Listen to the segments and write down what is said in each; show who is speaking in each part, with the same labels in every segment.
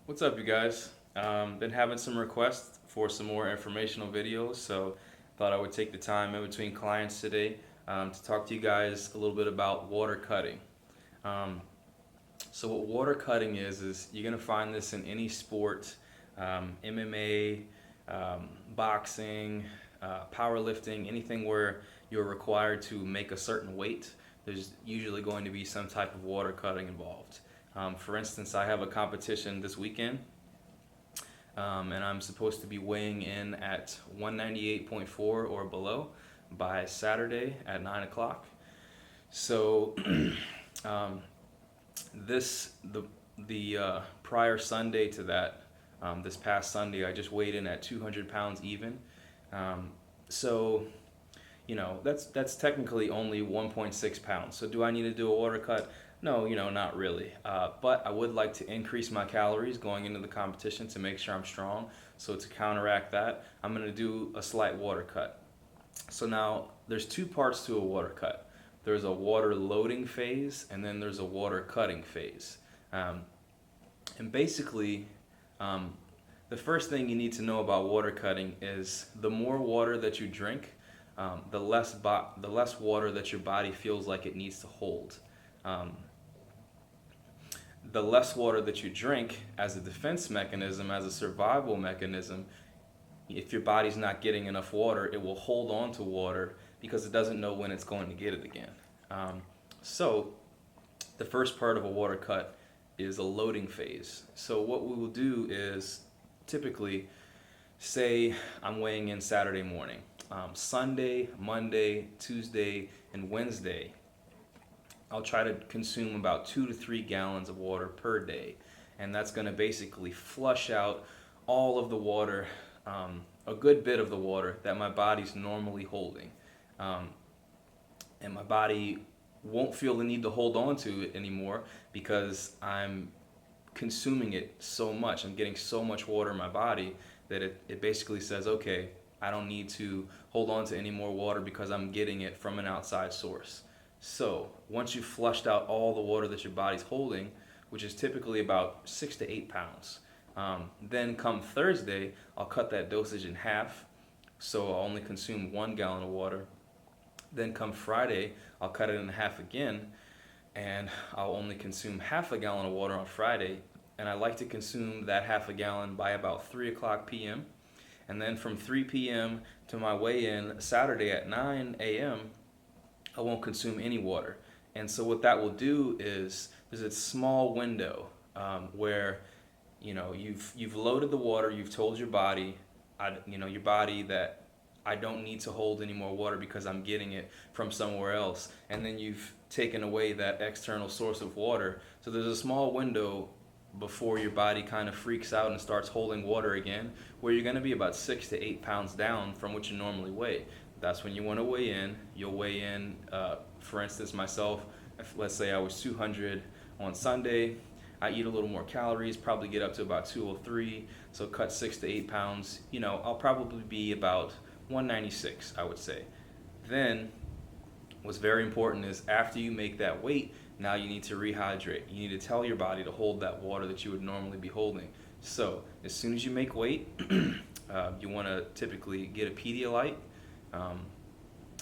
Speaker 1: What's up, you guys? Been having some requests for some more informational videos, so thought I would take the time in between clients today to talk to you guys a little bit about water cutting. Um, so what water cutting is you're gonna find this in any sport, MMA, boxing, powerlifting, anything where you're required to make a certain weight. There's usually going to be some type of water cutting involved. For instance, I have a competition this weekend, and I'm supposed to be weighing in at 198.4 or below by Saturday at 9 o'clock. So, um, the prior Sunday to that, this past Sunday, I just weighed in at 200 pounds even. Um, so, that's technically only 1.6 pounds. So do I need to do a water cut? No, not really. But I would like to increase my calories going into the competition to make sure I'm strong. So to counteract that, I'm going to do a slight water cut. So now there's two parts to a water cut. There's a water loading phase, and then there's a water cutting phase. Um, and basically, um, the first thing you need to know about water cutting is the more water that you drink, the less water that your body feels like it needs to hold. Um, the less water that you drink as a defense mechanism, as a survival mechanism, if your body's not getting enough water, it will hold on to water because it doesn't know when it's going to get it again. So the first part of a water cut is a loading phase. So what we will do is typically say I'm weighing in Saturday morning. Sunday, Monday, Tuesday, and Wednesday, I'll try to consume about 2 to 3 gallons of water per day. And that's going to basically flush out all of the water, a good bit of the water that my body's normally holding. Um, and my body won't feel the need to hold on to it anymore because I'm consuming it so much. I'm getting so much water in my body that it basically says, okay, I don't need to hold on to any more water because I'm getting it from an outside source. So once you've flushed out all the water that your body's holding, which is typically about 6 to 8 pounds, then come Thursday, I'll cut that dosage in half. So I'll only consume 1 gallon of water. Then come Friday, I'll cut it in half again, and I'll only consume half a gallon of water on Friday. And I like to consume that half a gallon by about 3 o'clock p.m. And then from 3 p.m. to my weigh-in Saturday at 9 a.m., I won't consume any water. And so what that will do is there's a small window where you've loaded the water, you've told your body, your body that I don't need to hold any more water because I'm getting it from somewhere else. And then you've taken away that external source of water. So there's a small window before your body kind of freaks out and starts holding water again, where you're going to be about 6 to 8 pounds down from what you normally weigh. That's when you want to weigh in. You'll weigh in, for instance, myself, if, let's say I was 200 on Sunday, I eat a little more calories, probably get up to about 203, so cut 6 to 8 pounds. I'll probably be about 196, I would say. Then, what's very important is after you make that weight, now you need to rehydrate. You need to tell your body to hold that water that you would normally be holding. So, as soon as you make weight, you want to typically get a Pedialyte.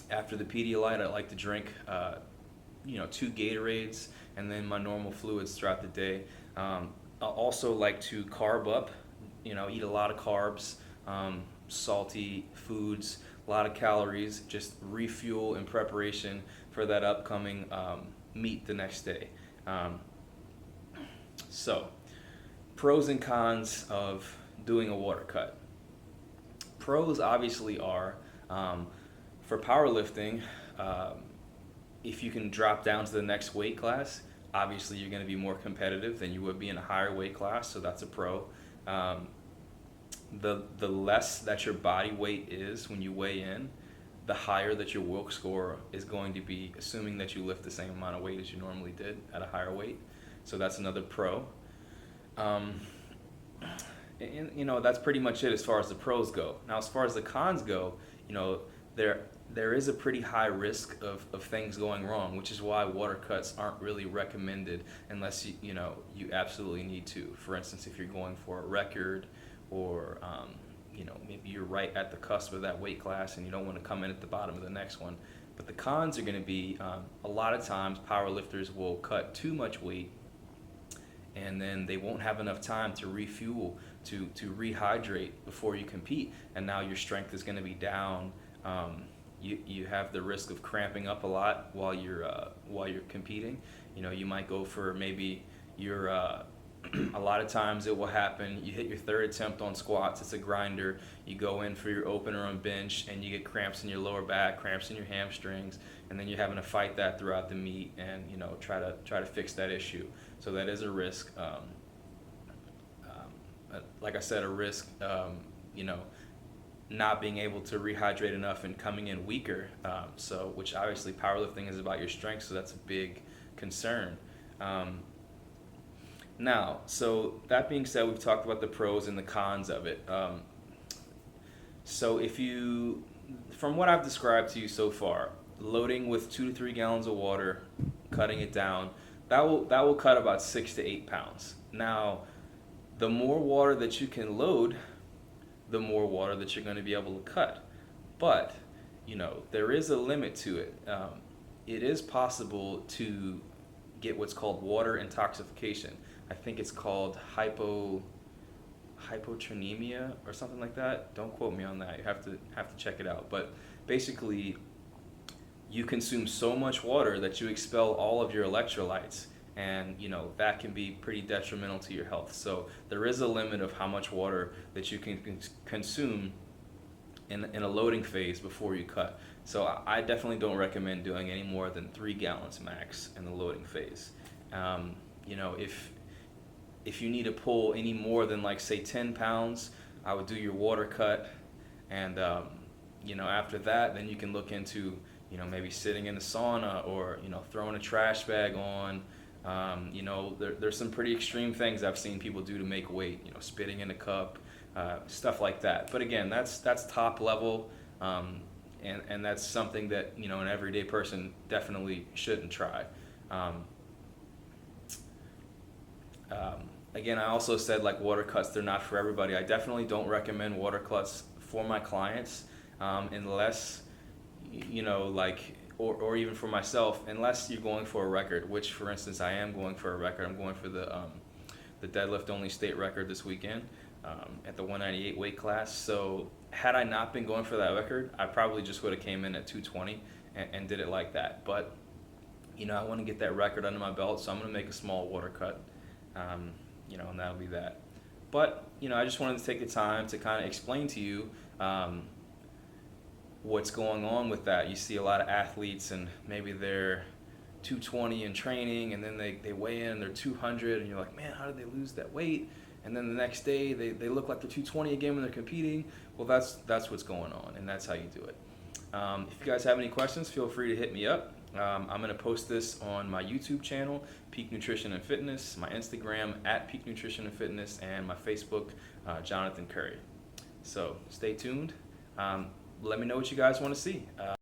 Speaker 1: After the Pedialyte, I like to drink, 2 Gatorades and then my normal fluids throughout the day. I also like to carb up, eat a lot of carbs, salty foods, a lot of calories, just refuel in preparation for that upcoming meet the next day. So, pros and cons of doing a water cut. Pros obviously are, for powerlifting, if you can drop down to the next weight class, obviously you're going to be more competitive than you would be in a higher weight class, so that's a pro. The less that your body weight is when you weigh in, the higher that your Wilks score is going to be, assuming that you lift the same amount of weight as you normally did at a higher weight. So that's another pro. And that's pretty much it as far as the pros go. Now, as far as the cons go, there there is a pretty high risk of things going wrong, which is why water cuts aren't really recommended unless you absolutely need to. For instance, if you're going for a record, or maybe you're right at the cusp of that weight class and you don't want to come in at the bottom of the next one. But the cons are going to be, a lot of times powerlifters will cut too much weight, and then they won't have enough time to refuel, to rehydrate before you compete, and now your strength is going to be down. You have the risk of cramping up a lot while you're competing. You might go for maybe your a lot of times it will happen, you hit your third attempt on squats, it's a grinder, you go in for your opener on bench and you get cramps in your lower back, cramps in your hamstrings, and then you're having to fight that throughout the meet, and try to fix that issue. So that is a risk. Like I said, a risk, not being able to rehydrate enough and coming in weaker. Which obviously powerlifting is about your strength, so that's a big concern. Now, so that being said, we've talked about the pros and the cons of it. So from what I've described to you so far, loading with 2 to 3 gallons of water, cutting it down, that will cut about 6 to 8 pounds. Now, the more water that you can load, the more water that you're going to be able to cut. But, there is a limit to it. It is possible to get what's called water intoxication. I think it's called hypotonemia or something like that. Don't quote me on that. You have to check it out. But basically, you consume so much water that you expel all of your electrolytes, and that can be pretty detrimental to your health. So there is a limit of how much water that you can consume in a loading phase before you cut. So I definitely don't recommend doing any more than 3 gallons max in the loading phase. If you need to pull any more than, like, say 10 pounds, I would do your water cut, and after that, then you can look into maybe sitting in the sauna, or throwing a trash bag on. There's some pretty extreme things I've seen people do to make weight. Spitting in a cup, stuff like that. But again, that's top level, and that's something that an everyday person definitely shouldn't try. Again, I also said, like, water cuts, they're not for everybody. I definitely don't recommend water cuts for my clients, unless or even for myself, unless you're going for a record, which, for instance, I am going for a record. I'm going for the deadlift only state record this weekend, at the 198 weight class. So had I not been going for that record, I probably just would have came in at 220 and did it like that. But I want to get that record under my belt, so I'm going to make a small water cut, and that'll be that. But I just wanted to take the time to kind of explain to you what's going on with that. You see a lot of athletes, and maybe they're 220 in training, and then they weigh in and they're 200, and you're like, man, how did they lose that weight? And then the next day they look like they're 220 again when they're competing. Well, that's what's going on, and that's how you do it. If you guys have any questions, feel free to hit me up. I'm going to post this on my YouTube channel, Peak Nutrition and Fitness, my Instagram at Peak Nutrition and Fitness, and my Facebook, Jonathan Curry. So stay tuned. Let me know what you guys want to see.